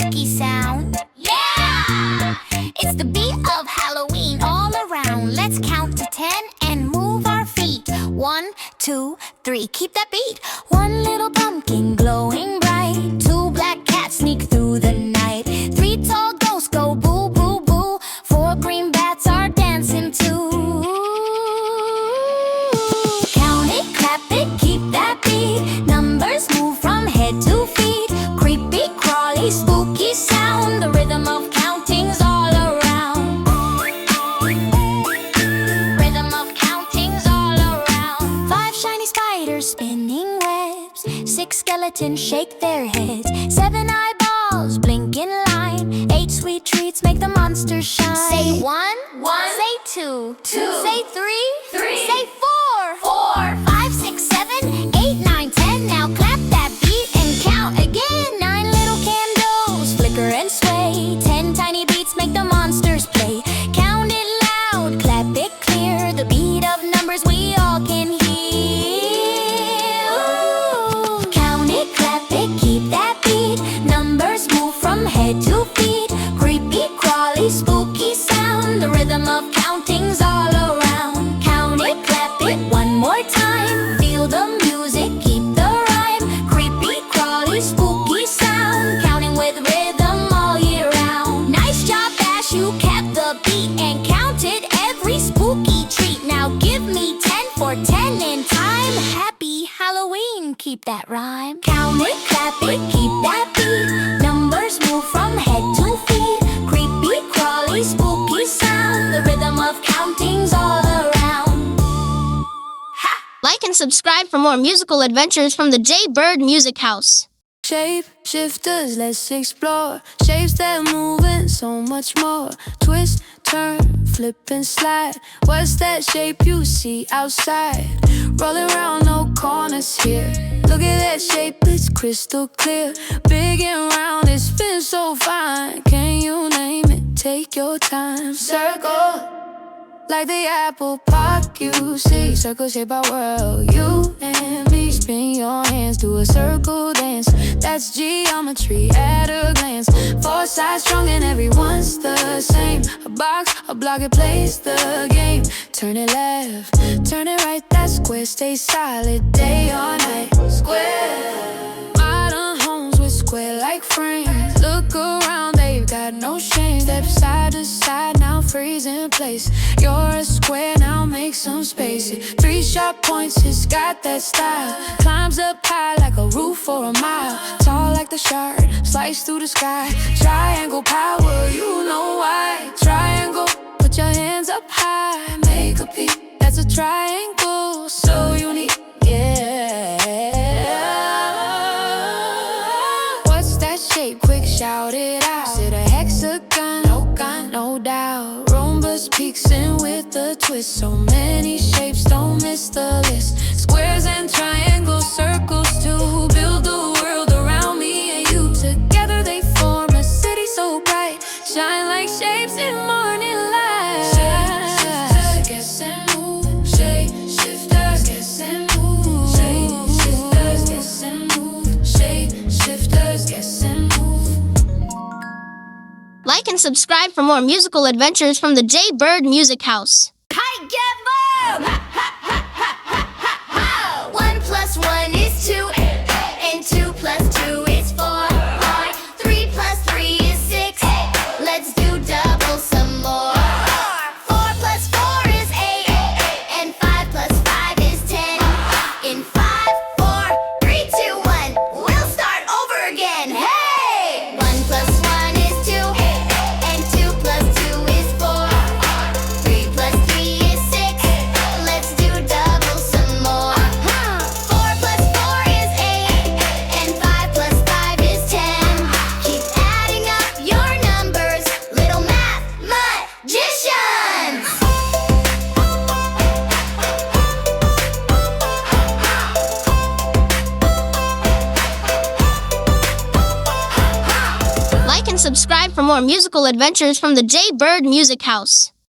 spooky sound. Yeah! It's the beat of Halloween all around. Let's count to 10 and move our feet. 1, 2, 3, keep that beat. One little pumpkin glowing bright. Two black cats sneak through the night. Three tall ghosts go boo, boo, boo. Four green bats are dancing too. Count it, clap it, keep that beat. Numbers move from head to feet. Creepy crawlies, spooky sound. The rhythm of counting's all around. Rhythm of counting's all around. 5 shiny spiders spinning webs. 6 skeletons shake their heads. 7 eyeballs blink in line. 8 sweet treats make the monsters shine. Say 1, 1. Say 2, 2. Say 3, 3. Say 4, 4. 5, 6, 7, 8, 9, 10. Now clap that beat and count again. 9 little candles flicker and sway. 10 tiny beats make the monsters play. Count it loud, clap it clear. The beat of numbers we all can hear. Ooh. Count it, clap it, keep that beat. Numbers move from head to feet. Creepy crawlies, spooky sound. The rhythm of counting's all around. Count it, clap it, one more time. Feel the music, keep the rhyme. Creepy crawlies, spooky sound. Counting with rhythm all year round. Nice job, Ash, you kept the beat and counted every spooky treat. Now give me 10 for 10 in time. Happy Halloween, keep that rhyme. Count it, clap it, keep that beat. Numbers move from head to feet. Creepy crawlies, spooky sound. The rhythm of counting's all around. Ha! Like and subscribe for more musical adventures from the Byrd Music House. Shape shifters, let's explore. Shapes that move and so much more. Twist, turn, flip and slide. What's that shape you see outside? Rolling around, no corners here. Look at that shape, it's crystal clear. Big and round, it spins so fine. Can you name it? Take your time. Circle, like the apple park you see. Circle shape our world, you and me. Spin your hands, do a circle dance. That's geometry at a glance. 4 sides strong and everyone's the same. A box, a block, it plays the game. Turn it left, turn it right. That square stays solid day or night. Square, modern homes with square-like frames. Look around, they've got no shame. Step side to side, now freeze in place. You're a square, now make some space. 3 sharp points, it's got that style. Climbs up high like a roof for a mile. Tall like the shard, slice through the sky. Triangle power, you know why. Triangle, put your hands up high. Make a peak, that's a triangle. So unique, yeah. What's that shape? Quick shout it out. Is it a hexagon? No gun, no doubt. Rhombus peaks in with a twist. So many shapes, don't miss the list. Squares and triangles, circles too. Build the world around me and you. Together they form a city so bright. Shine like shapes in morning light. Shape shifters, guess and move. Shape shifters, guess and move. Shape shifters, guess and move. Shape shifters, guess and move. Like and subscribe for more musical adventures from the Byrd Music House. Hi, get boom! 1 plus 1 is 2, and 2 plus 2 is 4. 3 plus 3 is 6. Let's do double some more. 4 plus 4 is 8, and 5 plus 5 is 10. In 5, 4, 3, 2, 1, we'll start over again. Hey! 1 plus 1 is 2, and 2 plus 2 is 4. 3 plus 3 is 6. Let's do double some more. 4 plus 4 is 8, and 5 plus 5 is 10. Keep adding up your numbers, little math magicians. Like and subscribe for more musical adventures from the Byrd Music House.